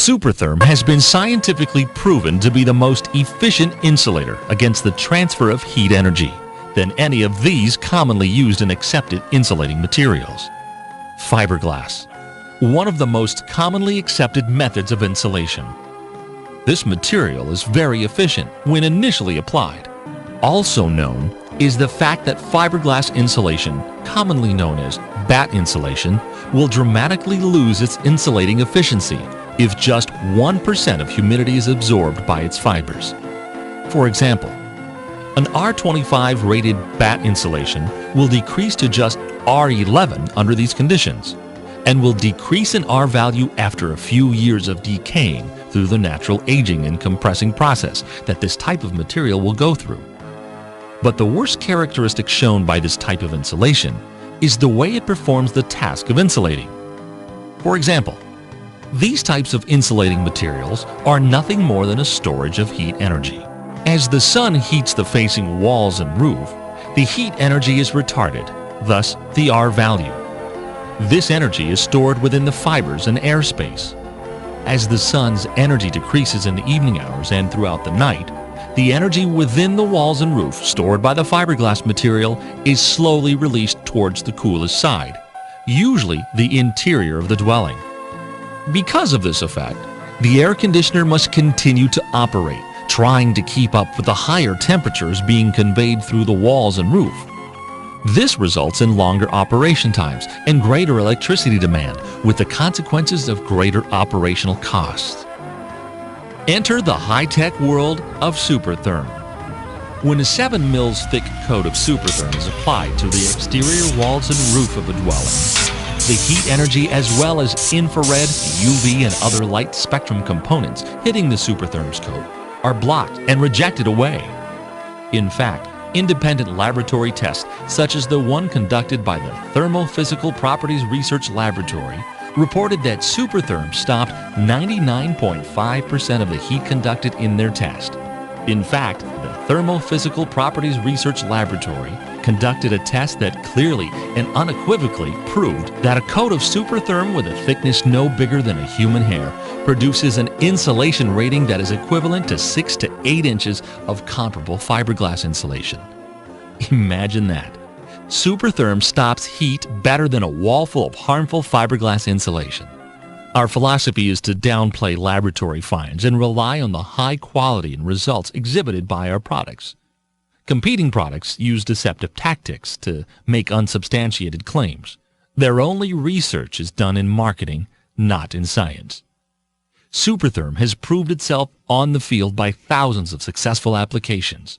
Super Therm has been scientifically proven to be the most efficient insulator against the transfer of heat energy than any of these commonly used and accepted insulating materials. Fiberglass, one of the most commonly accepted methods of insulation. This material is very efficient when initially applied. Also known is the fact that fiberglass insulation, commonly known as Batt insulation, will dramatically lose its insulating efficiency if just 1% of humidity is absorbed by its fibers. For example, an R25 rated Batt insulation will decrease to just R11 under these conditions, and will decrease in R value after a few years of decaying through the natural aging and compressing process that this type of material will go through. But the worst characteristic shown by this type of insulation is the way it performs the task of insulating. For example, these types of insulating materials are nothing more than a storage of heat energy. As the sun heats the facing walls and roof, the heat energy is retarded, thus the R value. This energy is stored within the fibers and airspace. As the sun's energy decreases in the evening hours and throughout the night, the energy within the walls and roof stored by the fiberglass material is slowly released towards the coolest side, usually the interior of the dwelling. Because of this effect, the air conditioner must continue to operate, trying to keep up with the higher temperatures being conveyed through the walls and roof. This results in longer operation times and greater electricity demand, with the consequences of greater operational costs. Enter the high-tech world of Super Therm. When a 7 mils thick coat of Super Therm is applied to the exterior walls and roof of a dwelling, the heat energy as well as infrared, UV, and other light spectrum components hitting the Super Therm's coat are blocked and rejected away. In fact, independent laboratory tests, such as the one conducted by the Thermophysical Properties Research Laboratory, reported that Super Therm stopped 99.5% of the heat conducted in their test. In fact, the Thermophysical Properties Research Laboratory conducted a test that clearly and unequivocally proved that a coat of Super Therm with a thickness no bigger than a human hair produces an insulation rating that is equivalent to 6 to 8 inches of comparable fiberglass insulation. Imagine that. Super Therm stops heat better than a wall full of harmful fiberglass insulation. Our philosophy is to downplay laboratory finds and rely on the high quality and results exhibited by our products. Competing products use deceptive tactics to make unsubstantiated claims. Their only research is done in marketing, not in science. Super Therm has proved itself on the field by thousands of successful applications.